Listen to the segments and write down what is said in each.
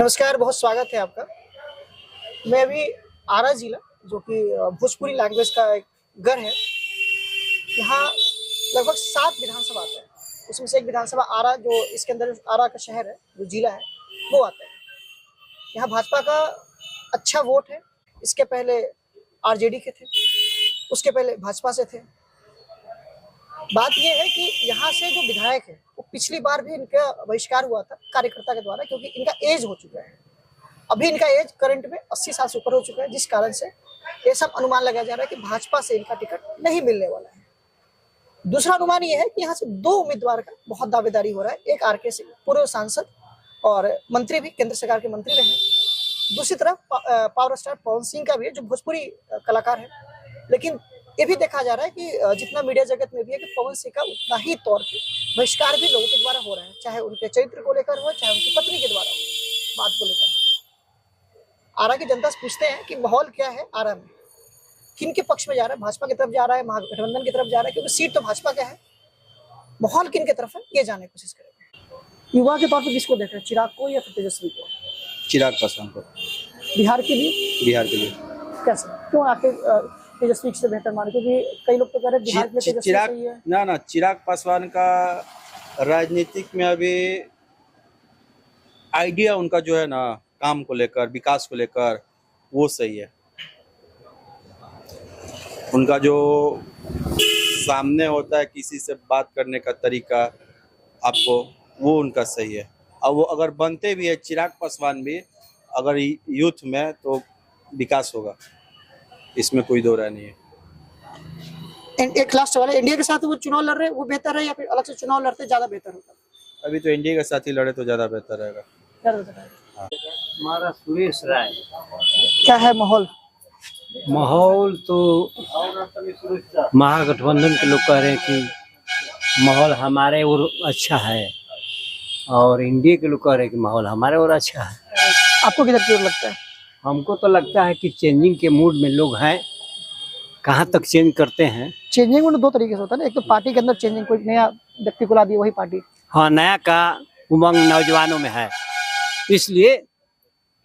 नमस्कार, बहुत स्वागत है आपका। मैं अभी आरा जिला जो कि भोजपुरी लैंग्वेज का एक घर है, यहाँ लगभग 7 विधानसभा आते हैं। उसमें से एक विधानसभा आरा, जो इसके अंदर आरा का शहर है, जो जिला है, वो आता है। यहाँ भाजपा का अच्छा वोट है। इसके पहले आरजेडी के थे, उसके पहले भाजपा से थे। बात यह है कि यहाँ से जो विधायक है वो पिछली बार भी इनका बहिष्कार हुआ था कार्यकर्ता के द्वारा, क्योंकि इनका एज हो चुका है। अभी इनका एज करंट में 80 साल से ऊपर हो चुका है, जिस कारण से ये सब अनुमान लगाया जा रहा है कि भाजपा से इनका टिकट नहीं मिलने वाला है। दूसरा अनुमान ये है कि यहाँ से 2 उम्मीदवार का बहुत दावेदारी हो रहा है। एक आरके सिंह, पूर्व सांसद और मंत्री भी, केंद्र सरकार के मंत्री रहे। दूसरी तरफ पावर स्टार पवन सिंह का भी है, जो भोजपुरी कलाकार है। लेकिन ये भी देखा जा रहा है कि जितना मीडिया जगत में भी है कि पवन सिंह का उतना ही तौर पे बहिष्कार भी लोगों के द्वारा हो रहा है, चाहे उनके चरित्र को लेकर हो, चाहे उनकी पत्नी के द्वारा हो, बात को लेकर। आरा की जनता से पूछते हैं कि माहौल क्या है आरा में, किन के पक्ष में जा रहा है, भाजपा की तरफ जा रहा है, महागठबंधन की तरफ जा रहा है, क्योंकि सीट तो भाजपा का है। माहौल किन की तरफ है, ये जानने की कोशिश करेंगे। युवा के तौर पर किसको देख रहे हैं, चिराग को या फिर तेजस्वी को? चिराग पासवान को। बिहार के लिए? बिहार के लिए कैसे, क्यों आके तेजस्वी से बेहतर माने? क्योंकि कई लोग तो कह रहे हैं बिहार के लिए तेजस्वी सही है। ना चिराग पासवान का राजनीतिक में अभी आइडिया उनका जो है ना, काम को लेकर, विकास को लेकर, वो सही है। उनका जो सामने होता है किसी से बात करने का तरीका आपको, वो उनका सही है। और वो अगर बनते भी है चिराग पासवान भी अगर यूथ में, तो विकास होगा, इसमें कोई दो राय नहीं है। एक लास्ट सवाल है, इंडिया के साथ वो चुनाव लड़ रहे हैं, वो बेहतर है या फिर अलग से चुनाव लड़ते ज्यादा बेहतर होता? अभी तो इंडिया के साथ ही लड़े तो ज्यादा बेहतर रहेगा। हाँ। हमारा सुरेश राय। क्या है माहौल? माहौल तो महागठबंधन के लोग कह रहे हैं कि माहौल हमारे और अच्छा है, और इंडिया के लोग कह रहे हैं कि माहौल हमारे और अच्छा है। आपको किधर की ओर लगता है? हमको तो लगता है कि चेंजिंग के मूड में लोग हैं। कहाँ तक चेंज करते हैं? चेंजिंग में 2 तरीके से होता है ना, एक तो पार्टी के अंदर चेंजिंग, कोई नया व्यक्ति को ला दिया वही पार्टी। हाँ, नया का उमंग नौजवानों में है, इसलिए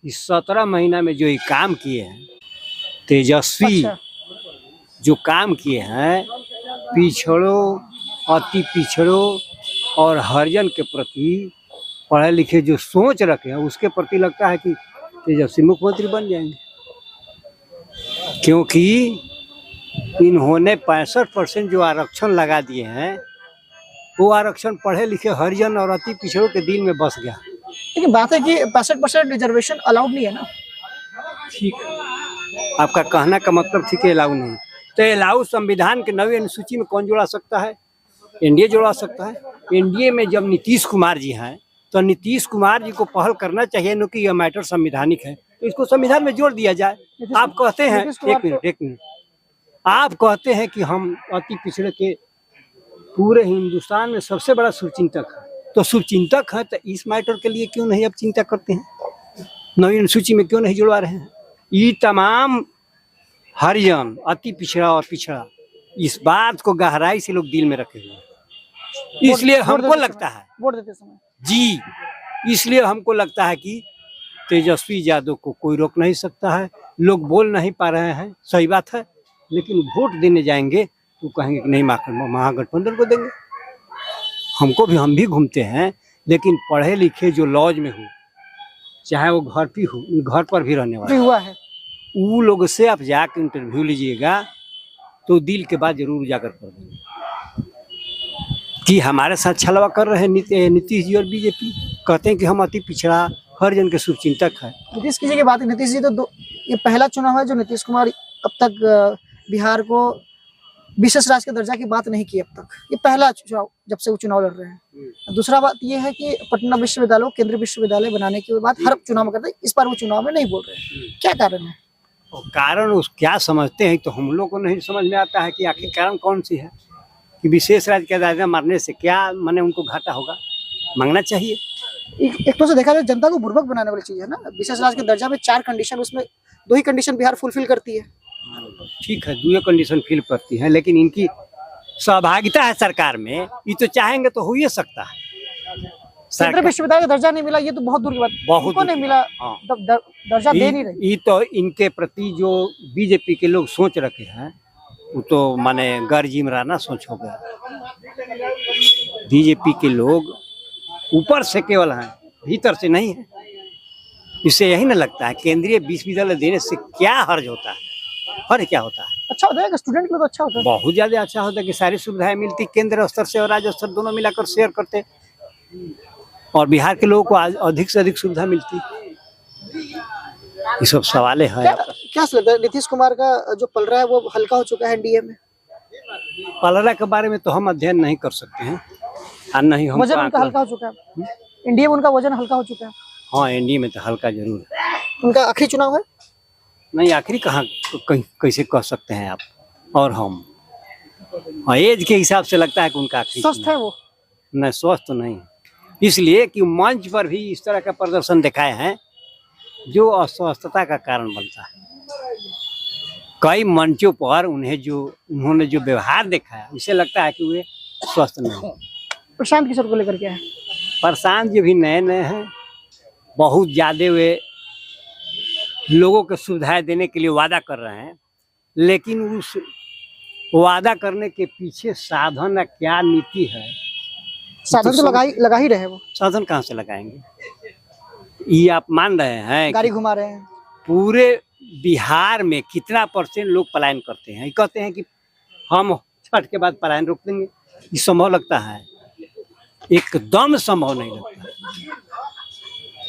इस 17 महीना में जो ये काम किए हैं तेजस्वी, अच्छा। जो काम किए हैं पिछड़ों, अति पिछड़ों और हरिजन के प्रति पढ़े लिखे जो सोच रखे हैं, उसके प्रति लगता है कि तेजस्वी मुख्यमंत्री बन जाएंगे। क्योंकि इन्होंने 65% जो आरक्षण लगा दिए हैं, वो आरक्षण पढ़े लिखे हरिजन और अति पिछड़ों के दिल में बस गया। लेकिन बात है कि 65% रिजर्वेशन अलाउड नहीं है ना। ठीक, आपका कहना का मतलब ठीक है, अलाउ नहीं। तो अलाउ संविधान के 9वीं अनुसूची में कौन जोड़ा सकता है? एनडीए जोड़ा सकता है। एनडीए में जब नीतीश कुमार जी हैं, तो नीतीश कुमार जी को पहल करना चाहिए, न कि यह मैटर संवैधानिक है, तो इसको संविधान में जोड़ दिया जाए। आप कहते हैं, एक मिनट, आप कहते हैं कि हम अति पिछड़े के पूरे हिंदुस्तान में सबसे बड़ा शुभचिंतक है, तो शुभचिंतक है तो इस मैटर के लिए क्यों नहीं अब चिंता करते हैं? 9वीं अनुसूची में क्यों नहीं जुड़वा रहे हैं? ये तमाम हरिजन, अति पिछड़ा और पिछड़ा, इस बात को गहराई से लोग दिल में रखे हुए हैं। इसलिए हमको लगता है, वोट देते समय जी, इसलिए हमको लगता है कि तेजस्वी यादव को कोई रोक नहीं सकता है। लोग बोल नहीं पा रहे हैं, सही बात है, लेकिन वोट देने जाएंगे तो कहेंगे कि नहीं, महागठबंधन को देंगे। हम भी घूमते हैं, लेकिन पढ़े लिखे जो लॉज में हो, चाहे वो घर पे हो, घर पर भी रहने वाले हुआ है, वो लोग से आप जाकर इंटरव्यू लीजिएगा तो दिल के बाद जरूर उजागर कर देंगे कि हमारे साथ छलवा कर रहे हैं नीतीश जी और बीजेपी। कहते हैं कि हम अति पिछड़ा हरिजन के शुभचिंतक है। नीतीश की बात है, नीतीश जी तो ये पहला चुनाव है जो नीतीश कुमार अब तक बिहार को विशेष राज्य का दर्जा की बात नहीं की अब तक। ये पहला चुनाव जब से वो चुनाव लड़ रहे हैं। दूसरा बात ये है कि पटना विश्वविद्यालय केंद्रीय विश्वविद्यालय बनाने की बात हर चुनाव में करते हैं, इस बार वो चुनाव में नहीं बोल रहे हैं। क्या कारण है? कारण उस क्या समझते हैं, तो हम लोग को नहीं समझ में आता है कि आखिर कारण कौन सी है कि विशेष राज्य का दर्जा मारने से क्या माने उनको घाटा होगा? मांगना चाहिए। एक तो से देखा जाए जनता को बुर्बक बनाने वाली चीज है ना। विशेष राज्य के दर्जा में 4 कंडीशन, उसमें 2 ही कंडीशन बिहार फुलफिल करती है। ठीक है, 2 कंडीशन फिल करती है, लेकिन इनकी सहभागिता है सरकार में, ये तो चाहेंगे तो हो ही सकता है। केंद्रीय विश्वविद्यालय का दर्जा नहीं मिला, ये तो बहुत दूर की बात। बहुत उनको नहीं मिला, हाँ। दर्जा दे नहीं रही। ये तो इनके प्रति जो बीजेपी के लोग सोच रखे हैं वो तो माने गर्जिमराना सोच हो गया। बीजेपी के लोग ऊपर से केवल हैं, भीतर से नहीं है। इससे यही न लगता है केंद्रीय विश्वविद्यालय देने से क्या हर्ज होता है, हर्ज क्या होता है? अच्छा होता है, स्टूडेंट के लिए तो अच्छा होता है। बहुत ज्यादा अच्छा होता है कि सारी सुविधाएं मिलती, केंद्र स्तर से और राज्य स्तर दोनों मिलाकर शेयर करते और बिहार के लोगों को अधिक से अधिक सुविधा मिलती। ये सब सवाल है। क्या लगता है नीतीश कुमार का जो पल रहा है वो हल्का हो चुका है एनडीए में? पलड़ा के बारे में तो हम अध्ययन नहीं कर सकते हैं और नहीं हम वजन उनका हल्का हो चुका है, एनडीए में उनका वजन हल्का हो चुका है। हाँ, एनडीए में तो हल्का जरूर है। उनका आखिरी चुनाव है? नहीं, आखिरी कहाँ कैसे कह सकते हैं आप और हम? हाँ, एज के हिसाब से लगता है कि उनका आखिरी स्वस्थ है वो? नहीं, स्वस्थ तो नहीं, इसलिए कि मंच पर भी इस तरह का प्रदर्शन दिखाए हैं जो अस्वस्थता का कारण बनता है। कई मंचों पर उन्होंने जो व्यवहार देखा है उससे लगता है कि वे स्वस्थ नहीं। प्रशांत किशोर को लेकर क्या है? प्रशांत जी भी नए नए हैं, बहुत ज्यादा वे लोगों को सुविधाएं देने के लिए वादा कर रहे हैं, लेकिन उस वादा करने के पीछे साधन क्या नीति है? साधन तो लगा ही रहे वो। साधन कहाँ से लगाएंगे? ये आप मान रहे हैं गाड़ी घुमा रहे हैं। पूरे बिहार में कितना % लोग पलायन करते हैं? कहते हैं कि हम छठ के बाद पलायन रोक देंगे। ये संभव लगता है? एकदम संभव नहीं लगता।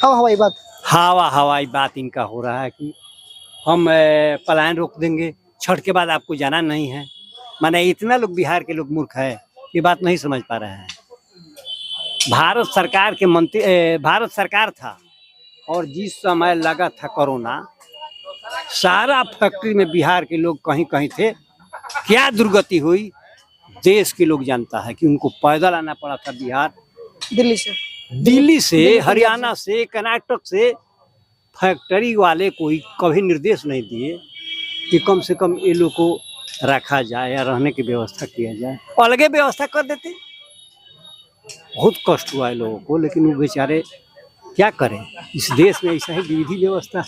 हवाई बात इनका हो रहा है कि हम पलायन रोक देंगे, छठ के बाद आपको जाना नहीं है। माने इतना लोग बिहार के लोग मूर्ख है, ये बात नहीं समझ पा रहे हैं। भारत सरकार था और जिस समय लगा था कोरोना, सारा फैक्ट्री में बिहार के लोग कहीं कहीं थे। क्या दुर्गति हुई देश के लोग जानता है कि उनको पैदल आना पड़ा था बिहार, दिल्ली से हरियाणा से कर्नाटक से। फैक्ट्री वाले कोई कभी निर्देश नहीं दिए कि कम से कम ये लोग को रखा जाए या रहने की व्यवस्था किया जाए, अलगे व्यवस्था कर देते। बहुत कष्ट हुआ है लोगों को, लेकिन वो बेचारे क्या करें, इस देश में ऐसा ही विधि व्यवस्था।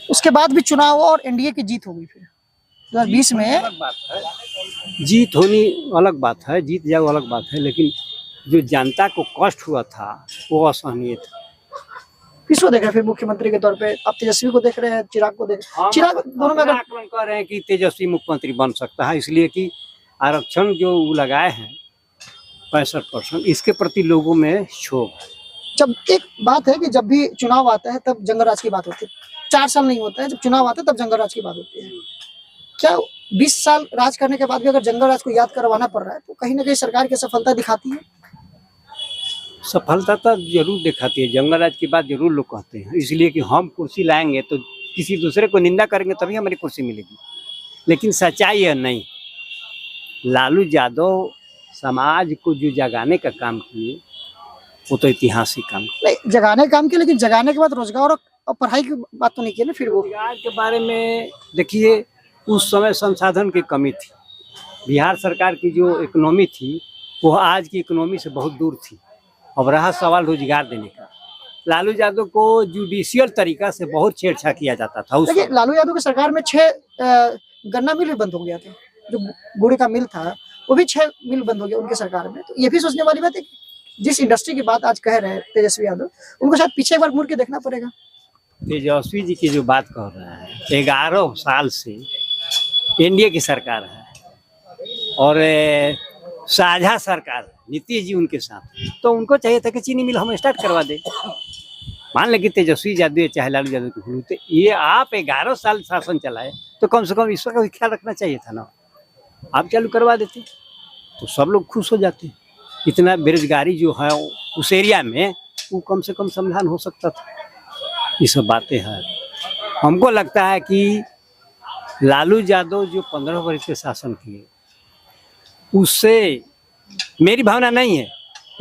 उसके बाद भी चुनाव और एनडीए की जीत हो गई। फिर 2020 में जीत होनी अलग बात है, जीत जाओ अलग बात है, लेकिन जो जनता को कष्ट हुआ था वो असहनीय था। किसको देख रहे हैं फिर मुख्यमंत्री के तौर पे? आप तेजस्वी को देख रहे हैं, चिराग को देख रहे हैं? चिराग दोनों में आकलन कर रहे हैं कि तेजस्वी मुख्यमंत्री बन सकता है, इसलिए कि आरक्षण जो लगाए हैं 65%, इसके प्रति लोगों में क्षोभ है। जब एक बात है कि जब भी चुनाव आता है तब जंगलराज की बात होती है, 4 साल नहीं होता है, जब चुनाव आता है तब जंगलराज की बात होती है। क्या 20 साल राज करने के बाद भी अगर जंगलराज को याद करवाना पड़ रहा है तो कहीं ना कहीं सरकार की सफलता दिखाती है? सफलता तो जरूर दिखाती है, जंगलराज की बात जरूर लोग कहते हैं, इसलिए कि हम कुर्सी लाएंगे तो किसी दूसरे को निंदा करेंगे तभी हमारी कुर्सी मिलेगी। लेकिन सच्चाई है नहीं। लालू यादव समाज को जो जगाने का काम किए वो तो ऐतिहासिक काम नहीं, जगाने का काम किया, लेकिन जगाने के बाद रोजगार और पढ़ाई की बात तो नहीं की ना। फिर वो रोजगार के बारे में देखिए, उस समय संसाधन की कमी थी। बिहार सरकार की जो इकोनॉमी थी वो आज की इकोनॉमी से बहुत दूर थी। अब रहा सवाल रोजगार देने का, लालू यादव को जुडिशियल तरीका से बहुत छेड़छाड़ किया जाता था। देखिए, लालू यादव की सरकार में 6 गन्ना मिल भी बंद हो गया था, जो गुड़ का मिल था वो भी 6 मिल बंद हो गया उनकी सरकार में। तो ये भी सोचने वाली बात है, जिस इंडस्ट्री की बात आज कह रहे हैं तेजस्वी यादव, उनको शायद पीछे एक बार मुड़ के देखना पड़ेगा। तेजस्वी जी की जो बात कर रहे हैं, 11 साल से एनडीए की सरकार है और साझा सरकार है नीतीश जी उनके साथ, तो उनको चाहिए था कि चीनी मिल हम स्टार्ट करवा दे। मान लें कि तेजस्वी यादव चाहे लालू यादव की भूल, तो ये आप 11 साल शासन चलाए तो कम से कम इसका भी ख्याल रखना चाहिए था ना। आप चालू करवा देते तो सब लोग खुश हो जाते। इतना बेरोजगारी जो है उस एरिया में, वो कम से कम समाधान हो सकता था। ये सब बातें हैं। हमको लगता है कि लालू यादव जो 15 वर्ष के शासन किए, उससे मेरी भावना नहीं है,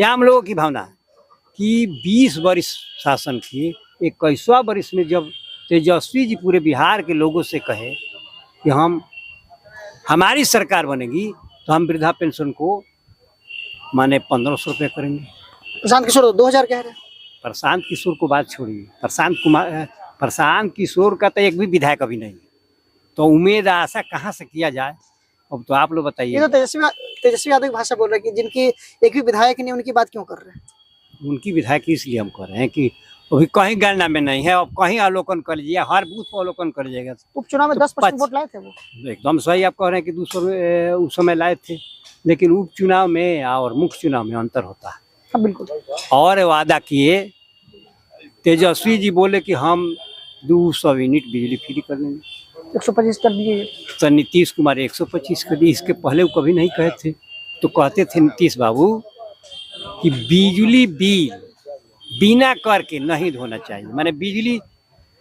या हम लोगों की भावना है कि 20 वर्ष शासन किए। 21वां वर्ष में जब तेजस्वी जी पूरे बिहार के लोगों से कहे कि हमारी सरकार बनेगी तो हम वृद्धा पेंशन को माने 1500 रुपये करेंगे, प्रशांत किशोर 2000 कह रहे हैं। प्रशांत किशोर को बात छोड़िए, प्रशांत किशोर का तो एक भी विधायक अभी नहीं है, तो उम्मीद आशा कहाँ से किया जाए? अब तो आप लोग ये बताइए। तो तेजस्वी यादव की भाषा बोल रहे हैं कि जिनकी एक भी विधायक नहीं, उनकी बात क्यों कर रहे हैं? उनकी विधायक इसलिए हम कर रहे हैं कि अभी कहीं गणना में नहीं है, अब कहीं अवलोकन कर लीजिए, हर बूथ पर अवलोकन कर लीजिएगा। उपचुनाव में तो 10% वोट लाए थे वो। एकदम सही आप कह रहे हैं कि 200 उस समय लाए थे, लेकिन उपचुनाव में और मुख्य चुनाव में अंतर होता है। हाँ बिल्कुल। और वादा किए, तेजस्वी जी बोले कि हम 200 यूनिट बिजली फ्री कर देंगे, 125 कर दिए। तो नीतीश कुमार 125 कर दिए। इसके पहले वो कभी नहीं कहे थे। तो कहते थे नीतीश बाबू कि बिजली बिल बिना कर के नहीं धोना चाहिए, माने बिजली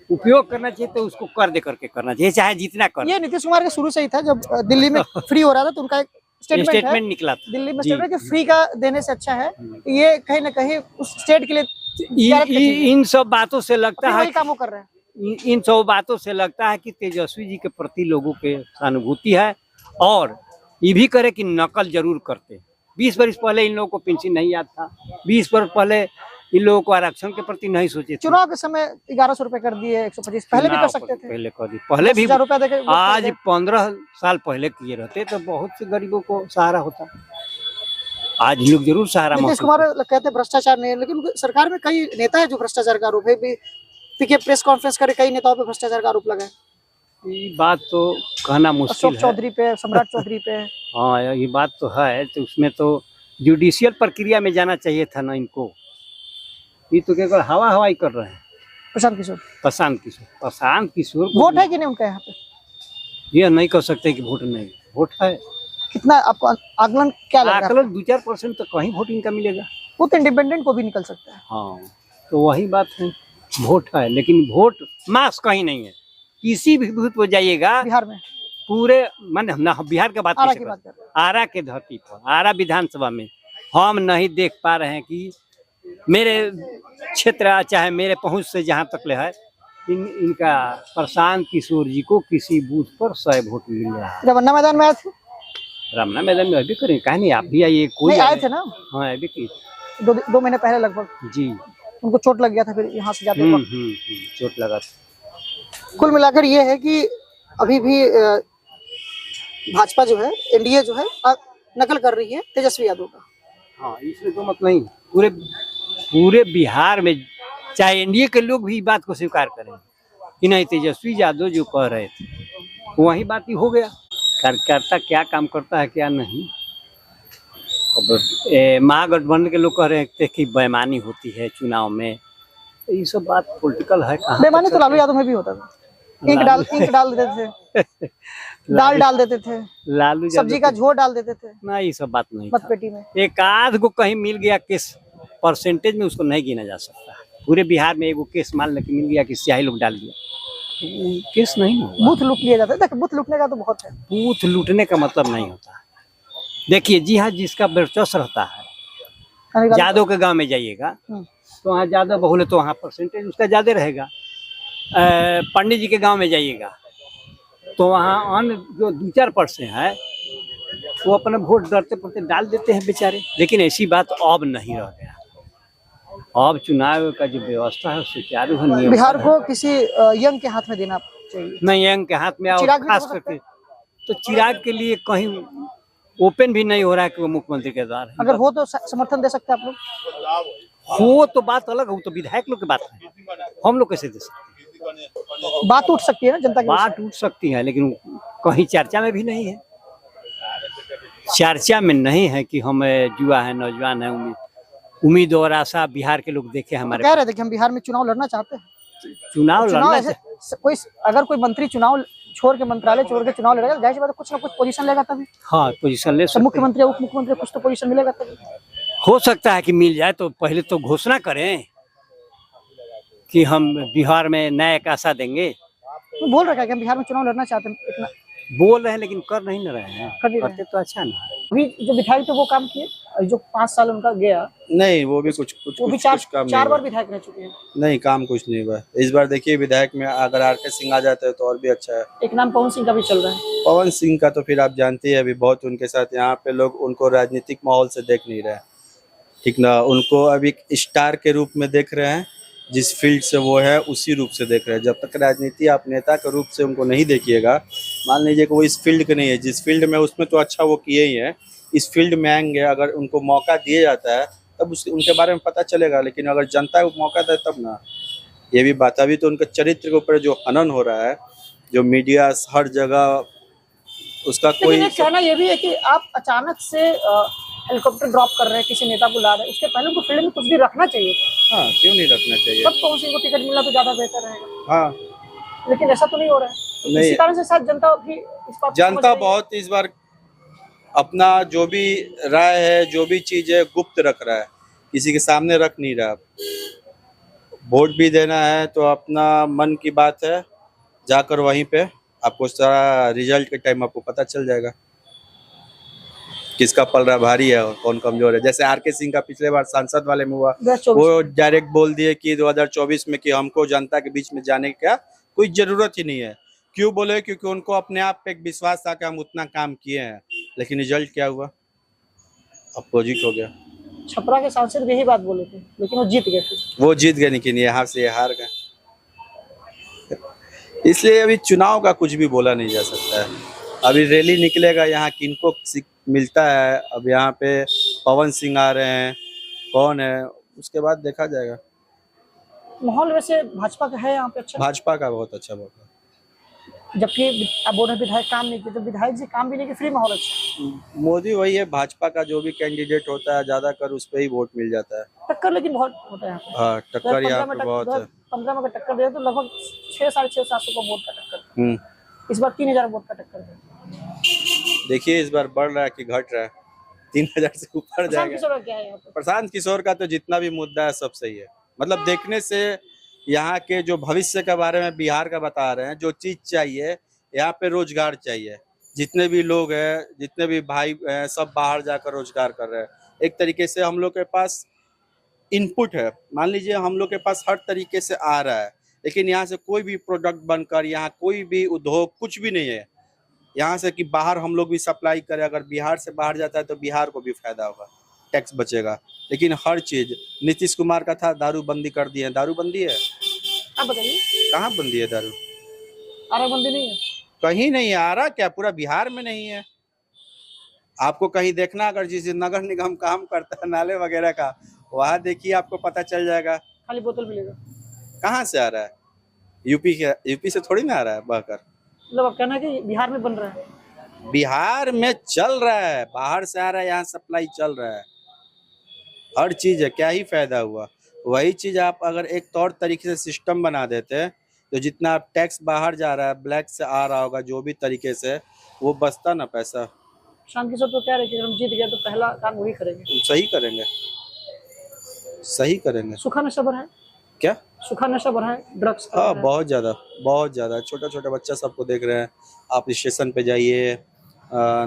उपयोग करना चाहिए तो उसको कर दे करके करना चाहिए, चाहे जितना कर। ये नीतीश कुमार के शुरू से ही था, जब दिल्ली में फ्री हो रहा था तो उनका एक स्टेटमेंट है, निकला था दिल्ली में जी। स्टेटमेंट कि फ्री का देने से अच्छा है, ये कहीं ना कहीं उस स्टेट के लिए direct चीज़ है। इन सब बातों से लगता अपनी है वही काम वो कर रहे हैं। इन सब बातों से लगता है कि तेजस्वी जी के प्रति लोगों के सहानुभूति है, और ये भी करे कि नकल जरूर करते। 20 वर्ष पहले इन लोगों को पेंशन नहीं याद था, 20 वर्ष पहले इन लोगों को आरक्षण के प्रति नहीं सोचे थे। चुनाव के समय 1100 रुपए कर दिए, 125 पहले भी कर सकते थे, पहले कर दी, पहले भी 10,000 रुपए देके आज 15 साल पहले किए रहते तो बहुत से गरीबों को सहारा होता। आज लोग जरूर सहारा नीतीश महसूस कुमार कहते हैं भ्रष्टाचार नहीं है, लेकिन सरकार में कई नेता है जो भ्ष्टाचार का आरोप है भी। देखिए प्रेस कॉन्फ्रेंस करे, कई नेताओं पे भ्रष्टाचार का आरोप लगा है। ये बात तो कहना मुश्किल अशोक है। चौधरी पे, सम्राट चौधरी पे। हाँ ये बात तो है, तो उसमें तो जुडिशियल प्रक्रिया में जाना चाहिए था ना इनको। ये तो केवल हवा हवाई कर रहे हैं। प्रशांत किशोर प्रशांत किशोर को वोट है कि नहीं उनका यहाँ पे? ये नहीं कह सकते कि वोट नहीं, वोट है। कितना आपको आकलन क्या लग रहा है? आकलन 2-4% तो कहीं वोट इनका मिलेगा। वो तो इंडिपेंडेंट को भी निकल सकता है। हाँ तो वही बात है, वोट है, लेकिन वोट मास कहीं नहीं है। किसी भी बूथ पर जाइएगा बिहार में, पूरे मन ना बिहार के बात आरा कैसे की बात करें? कर रहे हैं। आरा के धरती पर, आरा विधानसभा में हम नहीं देख पा रहे हैं कि मेरे क्षेत्र चाहे मेरे पहुंच से जहां तक ले है, इनका प्रशांत किशोर जी को किसी बूथ पर 100 वोट मिल रहा है। जब अन्ना मैदान में आए थे, रमना मैदान में अभी करें, कहीं नहीं, आप भी आइए, कोई नहीं आए थे ना, हाँ अभी की 2 महीने पहले लगभग। जी। उनको चोट लग गया था, फिर यहाँ से जाते वक्त। चोट लगा था। कुल मिलाकर ये है कि अभी भी भाजपा जो है, एनडीए जो है, नकल कर रही है तेजस्वी यादव का। हाँ इसमें तो मत नहीं, पूरे बिहार में चाहे एनडीए के लोग भी बात को स्वीकार करें कि नहीं, तेजस्वी यादव जो कह रहे थे वही बात ही हो गया। कार्यकर्ता क्या काम करता है क्या नहीं। अब महागठबंधन के लोग कह रहे थे कि बेईमानी होती है चुनाव में, ये सब बात पॉलिटिकल है। कहाँ बेईमानी तो लालू यादव में भी होता था, इंक डाल देते थे, दाल डाल देते थे, लालू सब्जी का झोर डाल देते थे ना, ये सब बात नहीं था। मतपेटी में। एक आध को कहीं मिल गया केस, परसेंटेज में उसको नहीं गिना जा सकता। पूरे बिहार में एगो केस मान लेके मिल गया कि स्याही लोग डाल दिया, तो केस नहीं हुआ। बूथ लूट लिया जाता है। देखिए बूथ लूटने का तो बहुत है। बूथ लूटने का मतलब नहीं होता है। देखिए जी हाँ, जिसका वर्चस्व रहता है, यादव के गांव में जाइएगा तो वहाँ ज्यादा बहुल है तो वहाँ परसेंटेज उसका ज्यादा रहेगा। पंडित जी के गांव में जाइएगा तो वहाँ अन्य जो 2-4% है वो अपना वोट डरते पड़ते डाल देते हैं बेचारे। लेकिन ऐसी बात अब नहीं रह गया। अब चुनाव का जो व्यवस्था है सुचारू है, नियम बिहार को किसी यंग के हाथ में देना चाहिए। नहीं यंग के हाथ में, और चिराग भी खास हो सकता करके तो चिराग के लिए कहीं ओपन भी नहीं हो रहा है कि वो मुख्यमंत्री के द्वार है। अगर हो तो समर्थन दे सकते हैं आप लोग। हो तो बात अलग है, वो तो विधायक लोग की बात है, हम लोग कैसे दे सकते हैं? बात उठ सकती है ना जनता की। बात उठ सकती है, लेकिन कहीं चर्चा में भी नहीं है। चर्चा में नहीं है कि हम युवा है, नौजवान है, उम्मीद और आशा बिहार के लोग देखे हमारे। कह रहे थे कि हम बिहार में चुनाव लड़ना चाहते हैं। चुनाव लड़ना कोई अगर कोई मंत्री चुनाव छोड़ के, मंत्रालय छोड़ के चुनाव लड़ेगा, जाहिर सी बात है कुछ ना कुछ पोजीशन लेगा तभी। हाँ पोजीशन ले सकते हैं। मुख्यमंत्री उप मुख्यमंत्री कुछ तो पोजीशन मिलेगा तभी। हो सकता है कि मिल जाए, तो पहले तो घोषणा करें कि हम बिहार में नया एक आशा देंगे। तो बोल रखा है कि हम बिहार में चुनाव लड़ना चाहते हैं, इतना बोल रहे हैं लेकिन कर नहीं न रहे हैं। करते तो अच्छा ना। अभी जो विधायक थे वो काम किए, और जो 5 साल उनका गया, नहीं वो भी कुछ वो भी कुछ काम 4 नहीं बार हुआ। विधायक रह चुके हैं। नहीं काम कुछ नहीं हुआ इस बार। देखिए विधायक में अगर आर.के. सिंह आ जाता है तो और भी अच्छा है। एक नाम पवन सिंह का भी चल रहा है। पवन सिंह का तो फिर आप जानते हैं अभी बहुत उनके साथ यहाँ पे लोग उनको राजनीतिक माहौल से देख नहीं रहे, ठीक ना, उनको अभी एक स्टार के रूप में देख रहे हैं, जिस फील्ड से वो है उसी रूप से देख रहे हैं। जब तक राजनीति आप नेता के रूप से उनको नहीं देखिएगा, मान लीजिए कि वो इस फील्ड के नहीं है, जिस फील्ड में उसमें तो अच्छा वो किए ही हैं, इस फील्ड में आएंगे, अगर उनको मौका दिया जाता है तब उनके बारे में पता चलेगा। लेकिन अगर जनता को मौका दे तब ना, ये भी बात। अभी तो उनके चरित्र के ऊपर जो हनन हो रहा है, जो मीडिया हर जगह उसका कोई लेकिन एक कहना ये भी है कि आप अचानक से हेलीकॉप्टर ड्रॉप कर रहे हैं, किसी नेता को ला रहे हैं, उसके पहले उनको फील्ड में कुछ भी रखना चाहिए। हाँ, क्यों नहीं रखना चाहिए। तब तो उनको टिकट मिला तो ज्यादा बेहतर रहेगा। हाँ, लेकिन ऐसा तो नहीं हो रहा है। नहीं। इसी कारण से शायद जनता भी इस बात को समझ जनता रही है। बहुत इस बार अपना जो भी राय है, जो भी चीज है, गुप्त रख रहा है, किसी के सामने रख नहीं रहा। वोट भी देना है तो अपना मन की बात है, जाकर वहीं पे आपको सारा रिजल्ट के टाइम आपको पता चल जाएगा किसका पलड़ा भारी है और कौन कमजोर है। जैसे आर.के. सिंह का पिछले बार सांसद वाले में हुआ, 2024 वो डायरेक्ट बोल दिए कि 2024 में कि हमको जनता के बीच में जाने का कोई जरूरत ही नहीं है। क्यों बोले? क्योंकि उनको अपने आप पे एक विश्वास था कि हम उतना काम किए हैं। लेकिन रिजल्ट क्या हुआ? अपोजिट हो गया। छपरा के सांसद भी यही बात बोले थे, लेकिन वो जीत गए थे। वो जीत गए, लेकिन यहाँ से हार गए। इसलिए अभी चुनाव का कुछ भी बोला नहीं जा सकता है। अभी रैली निकलेगा, यहाँ किनको मिलता है। अब यहाँ पे पवन सिंह आ रहे हैं, कौन है, उसके बाद देखा जाएगा। माहौल वैसे भाजपा का है यहाँ पे अच्छा, भाजपा का बहुत अच्छा माहौल है। जबकि अब बोल रहे विधायक काम नहीं किए, तो विधायक जी काम भी नहीं किए, फ्री माहौल अच्छा। मोदी वही है, भाजपा का जो भी कैंडिडेट होता है ज्यादातर उस पर ही वोट मिल जाता है। टक्कर लेकिन बहुत होता है यहाँ पे। हाँ, टक्कर यहाँ पे बहुत है। 15 में अगर टक्कर दे तो लगभग 600-700 का वोट का टक्कर। इस बार 3000 वोट का टक्कर है। देखिए इस बार बढ़ रहा है कि घट रहा है? 3000 से ऊपर प्रशांत जाएगा। किशोर का क्या है यहाँ पे? प्रशांत किशोर का तो जितना भी मुद्दा है सब सही है। मतलब देखने से यहाँ के जो भविष्य के बारे में बिहार का बता रहे हैं, जो चीज चाहिए यहाँ पे, रोजगार चाहिए। जितने भी लोग हैं, जितने भी भाई हैं, सब बाहर जाकर रोजगार कर रहे हैं। एक तरीके से हम लोग के पास इनपुट है, मान लीजिए हम लोग के पास हर तरीके से आ रहा है, लेकिन यहाँ से कोई भी प्रोडक्ट बनकर, यहाँ कोई भी उद्योग कुछ भी नहीं है यहाँ से कि बाहर हम लोग भी सप्लाई करें। अगर बिहार से बाहर जाता है तो बिहार को भी फायदा होगा, टैक्स बचेगा। लेकिन हर चीज नीतीश कुमार का था, दारू बंदी कर दिए। दारू बंदी है? आप बताइए, कहाँ बंदी है दारू? आराबंदी नहीं है? कहीं नहीं आ रहा क्या? पूरा बिहार में नहीं है। आपको कहीं देखना, अगर जिस नगर निगम काम करता है नाले वगैरह का, वहाँ देखिए, आपको पता चल जाएगा। खाली बोतल मिलेगा। कहाँ से आ रहा है? यूपी से थोड़ी ना आ रहा है बहकर। मतलब आप कहना है कि बिहार में बन रहा है? बिहार में चल रहा है, बाहर से आ रहा है, यहाँ सप्लाई चल रहा है। हर चीज है, क्या ही फायदा हुआ? वही चीज आप अगर एक तौर तरीके से सिस्टम बना देते तो जितना टैक्स बाहर जा रहा है, ब्लैक से आ रहा होगा, जो भी तरीके से, वो बचता ना पैसा। प्रशांत किशोर तो कह रहे कि हम जीत गए तो पहला काम वही करेंगे। सही करेंगे, सही करेंगे। सूखा नशा बढ़ा है क्या? सूखा नशा बढ़ा है, ड्रग्स का हाँ, बढ़ा है। बहुत ज्यादा, बहुत ज्यादा। छोटा छोटा बच्चा सबको देख रहे हैं। आप स्टेशन पे जाइए,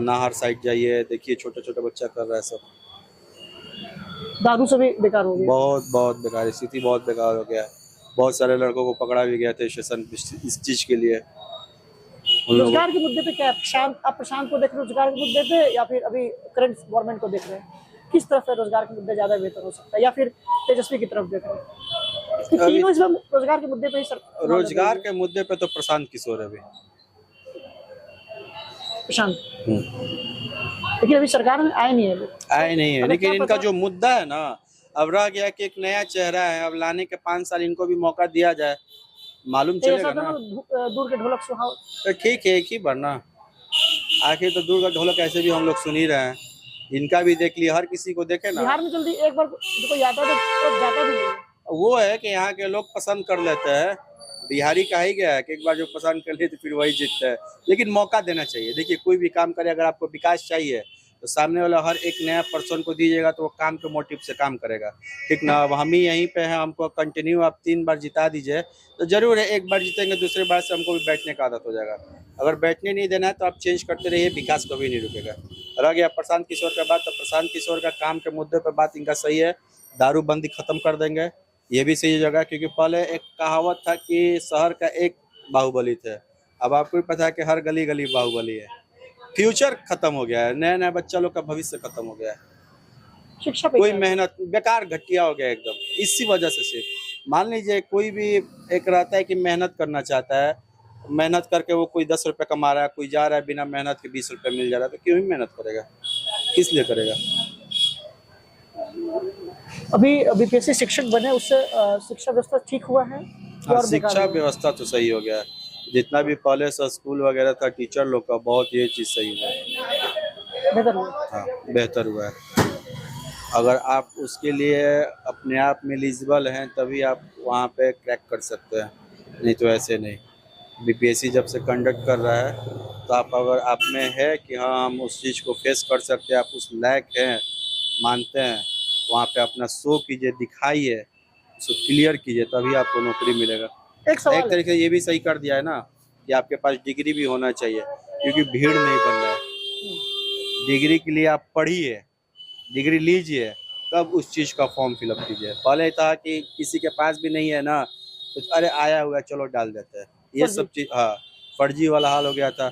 नाहर साइड जाइए, देखिए छोटा छोटा बच्चा कर रहा है सब। दारू से भी बेकार हो गया। बहुत बहुत बेकार स्थिति, बहुत बेकार हो गया है। बहुत सारे लड़कों को पकड़ा भी गया था स्टेशन इस चीज के लिए। उन लोगों रोजगार के मुद्दे पे क्या है? आप प्रशांत को देख रहे हो रोजगार के मुद्दे पे, या फिर अभी करंट गवर्नमेंट को देख रहे हैं? किस तरफ से रोजगार के मुद्दे ज्यादा बेहतर हो सकता है, या फिर तेजस्वी की तरफ देख रहे हैं? तीनों इस बार रोजगार के मुद्दे पे ही रोजगार के मुद्दे पे तो प्रशांत किशोर है अभी। प्रशांत, लेकिन अभी सरकार में आए नहीं है लोग। आए नहीं है, अगर लेकिन क्या इनका पता- जो मुद्दा है ना, अब रह गया कि एक नया चेहरा है, अब लाने के 5 साल इनको भी मौका दिया जाए, मालूम चलेगा ना। दूर के ढोलक सुहाव। तो ठीक है, एक ही बढ़ना। आखिर तो दूर का ढोलक ऐसे भी हम लोग सुन ही रहे हैं, इनका भी देख लिया, हर किसी को देखे ना। बिहार में जल्दी एक बार जो कोई आता है तो जाता भी नहीं है। वो है कि यहाँ के लोग पसंद कर लेते हैं। बिहारी का ही गया है कि एक बार जो पसंद कर ले तो फिर वही जीतता है। लेकिन मौका देना चाहिए। देखिए कोई भी काम करे, अगर आपको विकास चाहिए तो सामने वाला हर एक नया पर्सन को दीजिएगा तो वो काम के मोटिव से काम करेगा, ठीक ना। अब हम ही यहीं पे हैं, हमको कंटिन्यू आप 3 बार जिता दीजिए तो जरूर है एक बार जीतेंगे, दूसरे बार से हमको भी बैठने का आदत हो जाएगा। अगर बैठने नहीं देना है तो आप चेंज करते रहिए, विकास कभी नहीं रुकेगा। रह गया प्रशांत किशोर का बात, तो प्रशांत किशोर का काम के मुद्दे पर बात इनका सही है। दारूबंदी खत्म कर देंगे, ये भी सही जगह, क्योंकि पहले एक कहावत था कि शहर का एक बाहुबली थे, अब आपको भी पता है कि हर गली गली बाहुबली है। फ्यूचर खत्म हो गया है, नया नया बच्चा लोग का भविष्य खत्म हो गया है। शिक्षा पे कोई क्या? मेहनत बेकार घटिया हो गया एकदम, इसी वजह से सिर्फ। मान लीजिए कोई भी एक रहता है कि मेहनत करना चाहता है, मेहनत करके वो कोई 10 रुपए कमा रहा है, कोई जा रहा है बिना मेहनत के 20 रुपए मिल जा रहा है, तो क्यों ही मेहनत करेगा, किस लिए करेगा। अभी बीपीएससी शिक्षक बने उससे शिक्षा व्यवस्था ठीक हुआ है या हाँ, और बेकार शिक्षा हुआ है? व्यवस्था तो सही हो गया है। जितना भी पहले से स्कूल वगैरह था, टीचर लोग का, बहुत ये चीज़ सही हुआ है। बेहतर हुआ। हाँ, बेहतर हुआ है। अगर आप उसके लिए अपने आप में एलिजिबल हैं तभी आप वहाँ पे क्रैक कर सकते हैं, नहीं तो ऐसे नहीं। बीपीएससी जब से कंडक्ट कर रहा है तो आप अगर आप में है कि हाँ हम उस चीज़ को फेस कर सकते हैं, आप उस लायक हैं, मानते हैं, वहाँ पे अपना शो कीजिए, दिखाइए, उसको क्लियर कीजिए, तभी आपको नौकरी मिलेगा। एक एक सवाल है। तरीके से ये भी सही कर दिया है ना कि आपके पास डिग्री भी होना चाहिए, क्योंकि भीड़ नहीं बन रहा है। डिग्री के लिए आप पढ़िए, डिग्री लीजिए, तब उस चीज़ का फॉर्म फिलअप कीजिए। पहले था कि किसी के पास भी नहीं है ना, तो अरे आया हुआ है, चलो डाल देते हैं, ये फर्जी। सब चीज़। हाँ, फर्जी वाला हाल हो गया था।